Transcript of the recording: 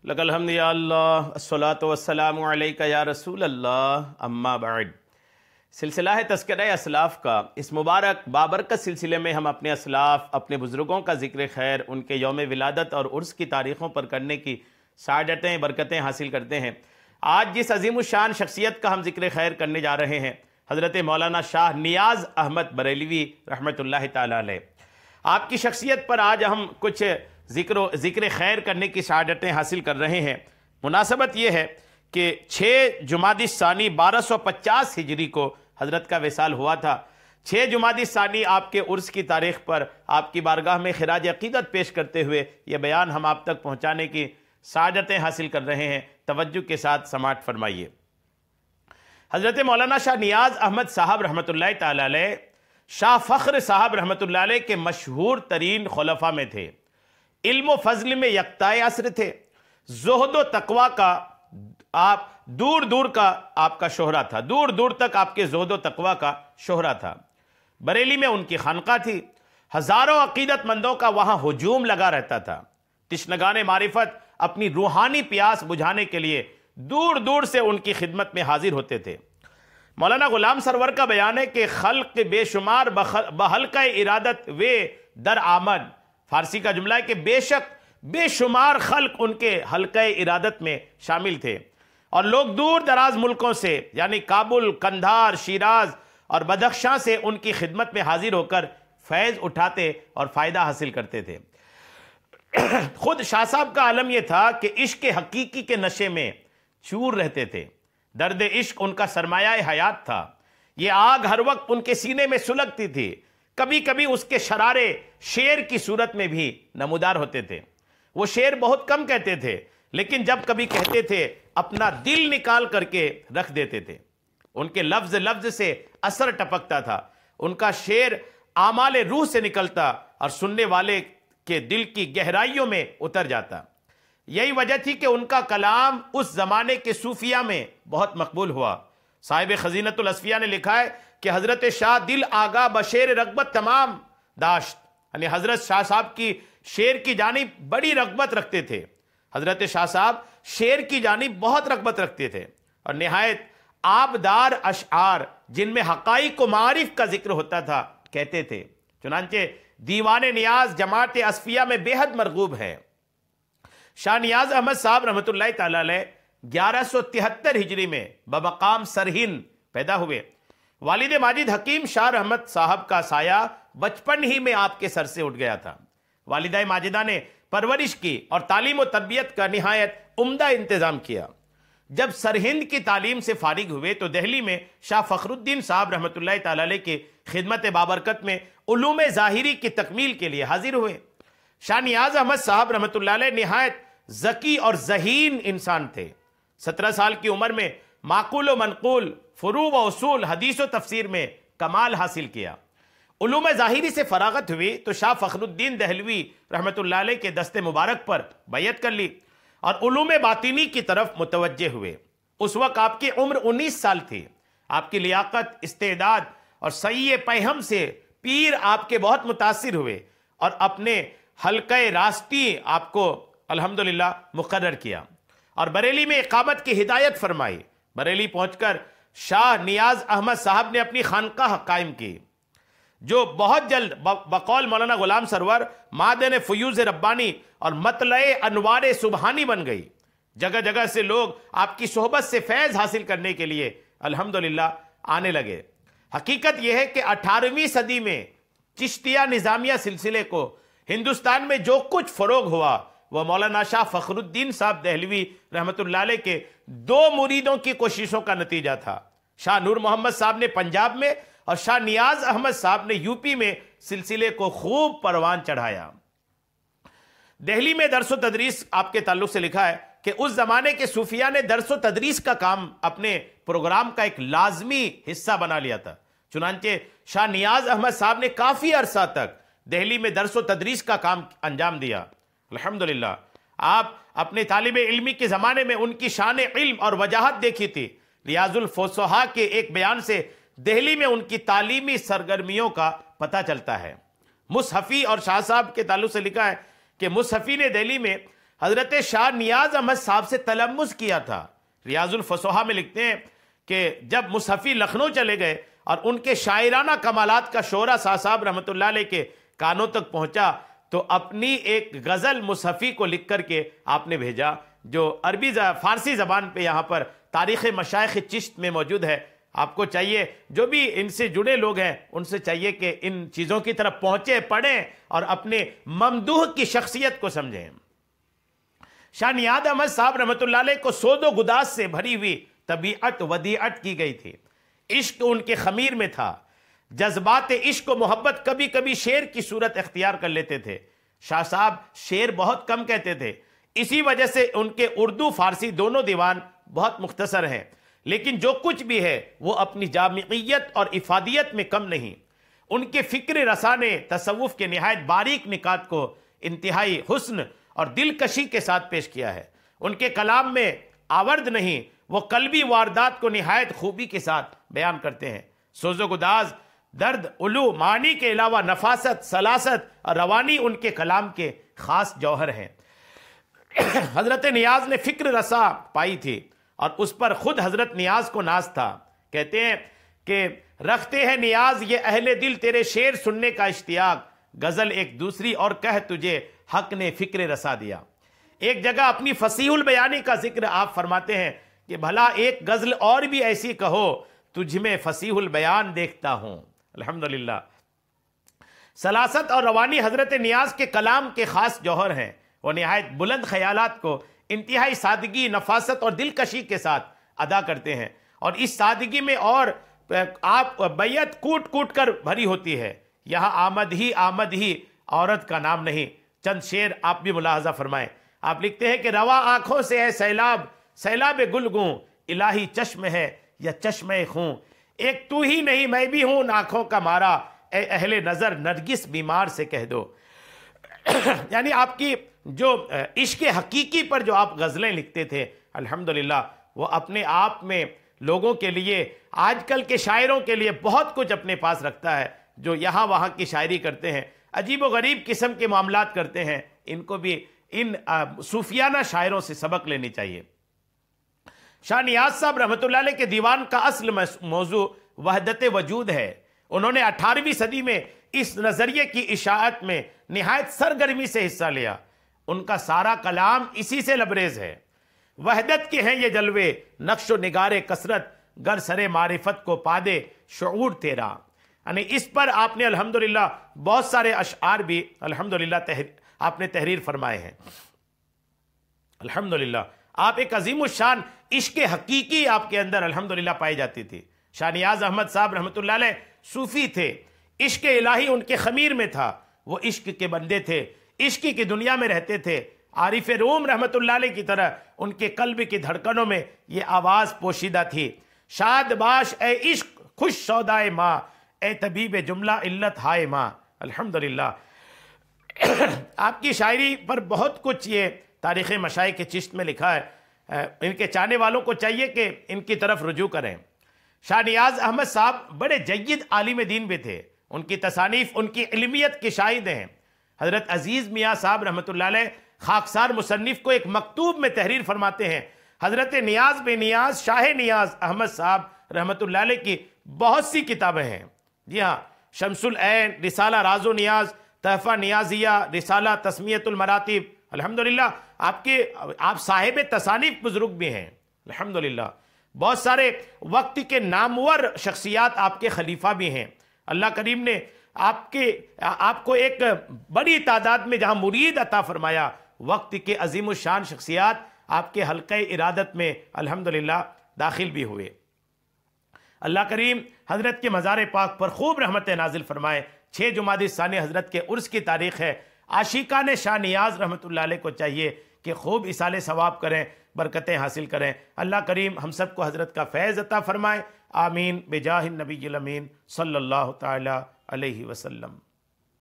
लकल हम्द या अल्लाह अस्सलातु वस्सलामु अलैका या रसूल अल्लाह अम्मा बाद। सिलसिला है तज़किरा असलाफ़ का। इस मुबारक बाबरकत सिलसिले में हम अपने असलाफ़, अपने बुज़ुर्गों का ज़िक्र खैर, उनके यौम विलादत और उर्स की तारीख़ों पर करने की सादतें बरकतें हासिल करते हैं। आज जिस अज़ीमुश्शान शख्सियत का हम ज़िक्र खैर करने जा रहे हैं, हज़रत मौलाना शाह नियाज़ अहमद बरेलवी रहमतुल्लाहि ताला अलैह। आपकी शख्सियत पर आज हम कुछ ज़िक्र खैर करने की शहादतें हासिल कर रहे हैं। मुनासबत यह है कि 6 जुमादी सानी 1250 हिजरी को हज़रत का विसाल हुआ था। 6 जुमादी सानी आपके उर्स की तारीख़ पर आपकी बारगाह में खिराज अक़ीदत पेश करते हुए यह बयान हम आप तक पहुँचाने की शहादतें हासिल कर रहे हैं। तवज्जो के साथ समाअत फरमाइए। हज़रत मौलाना शाह नियाज़ अहमद साहब रहमतुल्लाहि ताला अलैह शाह फ़ख्र साहब रहमतुल्लाहि अलैह के मशहूर तरीन खुलफा में थे। इल्म फ़ज़ल में यक्ताए असर थे। ज़ुहद व तक़वा का आप दूर दूर का आपका शोहरा था, दूर दूर तक आपके ज़ुहद व तक़वा का शोहरा था। बरेली में उनकी खानका थी। हज़ारों अक़ीदतमंदों का वहाँ हुजूम लगा रहता था। तिश्नगाने मारिफत अपनी रूहानी प्यास बुझाने के लिए दूर दूर से उनकी खिदमत में हाजिर होते थे। मौलाना ग़ुलाम सरवर का बयान है कि खल्क़ बेशुमार बहल्क़ा इरादत वे दर आमद। फारसी का जुमला है कि बेशक बेशुमार खल्क़ उनके हल्क़ा इरादत में शामिल थे और लोग दूर दराज मुल्कों से यानी काबुल, कंधार, शिराज और बदख्शां से उनकी खिदमत में हाजिर होकर फैज़ उठाते और फ़ायदा हासिल करते थे। खुद शाह साहब का आलम यह था कि इश्क हकीकी के नशे में चूर रहते थे। दर्द इश्क उनका सरमाया हयात था। ये आग हर वक्त उनके सीने में सुलगती थी। कभी कभी उसके शरारे शेर की सूरत में भी नमूदार होते थे। वो शेर बहुत कम कहते थे, लेकिन जब कभी कहते थे अपना दिल निकाल करके रख देते थे। उनके लफ्ज लफ्ज से असर टपकता था। उनका शेर आमाले रूह से निकलता और सुनने वाले के दिल की गहराइयों में उतर जाता। यही वजह थी कि उनका कलाम उस जमाने के सूफिया में बहुत मकबूल हुआ। साहिब खजीनतुल असफिया ने लिखा है कि हज़रत शाह दिल आगा बशेर रगबत तमाम दाश्त, यानी हज़रत शाह साहब की शेर की जानिब बड़ी रगबत रखते थे। हज़रत शाह साहब शेर की जानिब बहुत रगबत रखते थे और निहायत आबदार अशआर जिनमें हक़ाइक़ व मारिफ का जिक्र होता था कहते थे। चुनांचे दीवाने नियाज जमात असफिया में बेहद मरगूब है। शाह नियाज़ अहमद साहब रहमतुल्लाहि ताला अलैह 1173 हिजरी में बमकाम सरहिंद पैदा हुए। वालिद माजिद हकीम शाह रहमत साहब का साया बचपन ही में आपके सर से उठ गया था। वालिदा माजिदा ने परवरिश की और तालीम व तरबियत का निहायत उम्दा इंतज़ाम किया। जब सरहिंद की तालीम से फारिग हुए तो दिल्ली में शाह फ़खरुद्दीन साहब रहमतुल्लाहि ताला अलैह की खिदमत बाबरकत में उलूम ज़ाहिरी की तकमील के लिए हाजिर हुए। शाह नियाज़ अहमद साहब रहमतुल्लाहि अलैह निहायत ज़की और ज़हीन इंसान थे। 17 साल की उम्र में माक़ूल व मनक़ूल, फ़ुरू व उसूल, हदीस व तफ़सीर में कमाल हासिल किया। उलूम ज़ाहिरी से फ़राग़त हुई तो शाह फ़खरुद्दीन दहलवी रहमतुल्लाहि अलैह के दस्ते मुबारक पर बैयत कर ली और उलूम बातिनी की तरफ मुतवज्जे हुए। उस वक्त आपकी उम्र 19 साल थी। आपकी लियाकत, इस्तेदाद और सही पैहम से पीर आपके बहुत मुतासिर हुए और अपने हल्क़े रास्ती आपको अल्हम्दुलिल्लाह मुक़र्रर किया और बरेली में इक़ामत की हिदायत फरमाई। बरेली पहुँचकर शाह नियाज़ अहमद साहब ने अपनी खानकाह कायम की, जो बहुत जल्द बकौल मौलाना ग़ुलाम सरवर मादन फ़यूज़ रब्बानी और मतलए अनवार सुबहानी बन गई। जगह जगह से लोग आपकी सोहबत से फैज़ हासिल करने के लिए अल्हम्दुलिल्लाह आने लगे। हकीकत यह है कि 18वीं सदी में चिश्तिया निज़ामिया सिलसिले को हिंदुस्तान में जो कुछ फ़रोग हुआ वह मौलाना शाह फ़खरुद्दीन साहब दहलवी रहमतुल्लाहि अलैह के 2 मुरीदों की कोशिशों का नतीजा था। शाह नूर मोहम्मद साहब ने पंजाब में और शाह नियाज़ अहमद साहब ने यूपी में सिलसिले को खूब परवान चढ़ाया। दिल्ली में दरस व तदरीस आपके ताल्लुक़ से लिखा है कि उस ज़माने के सूफिया ने दरस व तदरीस का काम अपने प्रोग्राम का एक लाजमी हिस्सा बना लिया था। चुनांचे शाह नियाज़ अहमद साहब ने काफ़ी अरसा तक दिल्ली में दरस व तदरीस का काम अंजाम दिया। अल्हम्दुलिल्लाह आप अपने तालिबे इल्मी के ज़माने में उनकी शान इल्म और वजाहत देखी थी। रियाजुल फुसहा के एक बयान से दिल्ली में उनकी तालीमी सरगर्मियों का पता चलता है। मुसहफ़ी और शाह साहब के ताल्लुक़ से लिखा है कि मुसहफ़ी ने दिल्ली में हजरत शाह नियाज अहमद साहब से तलम्मुस किया था। रियाजुल फसोहा में लिखते हैं कि जब मुसहफ़ी लखनऊ चले गए और उनके शायराना कमालात का शोरा शाह साहब रहमतुल्लाह अलैह के कानों तक पहुंचा, तो अपनी एक गज़ल मुसहफ़ी को लिख करके आपने भेजा, जो अरबी फ़ारसी ज़बान पे यहाँ पर तारीख़ मशाइख़ चिश्त में मौजूद है। आपको चाहिए, जो भी इनसे जुड़े लोग हैं उनसे चाहिए कि इन चीज़ों की तरफ पहुँचे, पढ़ें और अपने ममदूह की शख्सियत को समझें। शाह नियाज़ अहमद साहब रहमतुल्लाह अलैह को सोदो गुदास से भरी हुई तबीअत वदीअत की गई थी। इश्क उनके खमीर में था। जज्बात इश्क व मोहब्बत कभी कभी शेर की सूरत इख्तियार कर लेते थे। शाह साहब शेर बहुत कम कहते थे, इसी वजह से उनके उर्दू फारसी दोनों दीवान बहुत मुख्तसर हैं, लेकिन जो कुछ भी है वो अपनी जामियत और इफादियत में कम नहीं। उनके फ़िक्र रसा ने तसव्वुफ़ के निहायत बारीक निकात को इंतहाई हुस्न और दिलकशी के साथ पेश किया है। उनके कलाम में आवर्द नहीं, वो कल्बी वारदात को निहायत खूबी के साथ बयान करते हैं। सोज़ो गुदाज, दर्द, उलू, मानी के अलावा नफासत, सलासत और रवानी उनके कलाम के ख़ास जौहर हैं। हज़रत नियाज़ ने फ़िक्र रसा पाई थी और उस पर ख़ुद हज़रत नियाज़ को नाज था। कहते हैं कि रखते हैं नियाज़ ये अहले दिल तेरे शेर सुनने का इश्तियाक, गज़ल एक दूसरी और कह तुझे हक़ ने फ़िक्र रसा दिया। एक जगह अपनी फसीहुल बयानी का जिक्र आप फरमाते हैं कि भला एक गज़ल और भी ऐसी कहो, तुझ में फसीहुल बयान देखता हूँ। अल्हम्दुलिल्लाह। सलासत और रवानी हज़रत नियाज़ के कलाम के ख़ास जौहर हैं। वो निहायत बुलंद ख्यालात को इंतहाई सादगी, नफासत और दिलकशी के साथ अदा करते हैं, और इस सादगी में और आप बैयत कूट कूट कर भरी होती है। यहाँ आमद ही औरत का नाम नहीं। चंद शेर आप भी मुलाहजा फरमाएं। आप लिखते हैं कि रवा आँखों से है सैलाब, सैलाब गुलगूं, इलाही चश्म है या चश्मे खूं, एक तू ही नहीं मैं भी हूँ आँखों का मारा, ए अहले नज़र नरगिस बीमार से कह दो। यानी आपकी जो इश्क हकीकी पर जो आप गज़लें लिखते थे, अल्हम्दुलिल्लाह, वो अपने आप में लोगों के लिए, आजकल के शायरों के लिए बहुत कुछ अपने पास रखता है, जो यहाँ वहाँ की शायरी करते हैं, अजीब व गरीब किस्म के मामलात करते हैं। इनको भी इन सूफियाना शायरों से सबक लेनी चाहिए। शाह नियाज़ साहब रहमतुल्लाह अलैह के दीवान का असल मौजू वहदत वजूद है। उन्होंने 18वीं सदी में इस नज़रिए की इशाअत में निहायत सरगर्मी से हिस्सा लिया। उनका सारा कलाम इसी से लबरेज है। वहदत के हैं ये जलवे, नक्शो निगारे कसरत, गर सरे मारिफत को पादे शऊर तेरा। यानी इस पर आपने अल्हम्दुलिल्लाह बहुत सारे अशआर भी अल्हम्दुलिल्लाह आपने तहरीर फरमाए हैं। अल्हम्दुलिल्लाह आप एक अजीम शान इश्क हकीकी आपके अंदर अल्हम्दुलिल्लाह पाई जाती थी। शाह नियाज़ अहमद साहब रहमतुल्लाह अलैह सूफ़ी थे, इश्क इलाही उनके खमीर में था, वो इश्क के बंदे थे, इश्क की दुनिया में रहते थे। आरिफ रूम रहमतुल्लाह अलैह की तरह उनके कल्ब की धड़कनों में ये आवाज़ पोशीदा थी। शाद बाश ए इश्क खुश सौदाए माँ, ए तबीब जुमला इल्लत हाय माँ। अल्हम्दुलिल्लाह आपकी शायरी पर बहुत कुछ ये तारीख़ मशाइख़ के चिश्त में लिखा है। इनके चाहने वालों को चाहिए कि इनकी तरफ रुजू करें। शाह नियाज़ अहमद साहब बड़े जय्यद आलिम दीन भी थे। उनकी तसानीफ़ उनकी इल्मियत की शाहिद हैं। हज़रत अज़ीज़ मियाँ साहब रहमतुल्लाह अलैह खाकसार मुसन्निफ़ को एक मकतूब में तहरीर फरमाते हैं, हज़रत नियाज़ बे नियाज़ शाह नियाज़ अहमद साहब रहमतुल्लाह अलैह की बहुत सी किताबें हैं। जी हाँ, शम्सुल ऐन, रिसाला राज़ो नियाज़, तहफ़ा नियाज़िया, रिसाला तस्मियतुल मरातिब। अल्हम्दुलिल्लाह आप साहिब तसानीफ़ बुज़ुर्ग भी हैं। अल्हम्दुलिल्लाह बहुत सारे वक्त के नामवर शख्सियात आपके खलीफा भी हैं। अल्लाह करीम ने आपको एक बड़ी तादाद में जहाँ मुरीद अता फरमाया, वक्त के अजीम शान शख्सियात आपके हल्क़े इरादत में अल्हम्दुलिल्लाह दाखिल भी हुए। अल्लाह करीम हज़रत के मज़ार पाक पर खूब रहमत नाजिल फरमाए। 6 जुमादी सानी हज़रत के उर्स की तारीख़ है। आशिकान शाह नियाज़ रहमतुल्लाह अलैह को चाहिए कि खूब इसाले सवाब करें, बरकतें हासिल करें। अल्लाह करीम हम सबको हज़रत का फैज़ अता फ़रमाए। आमीन बेजाहिन नबील अमीन सल्लल्लाहु तआला अलैहि वसल्लम।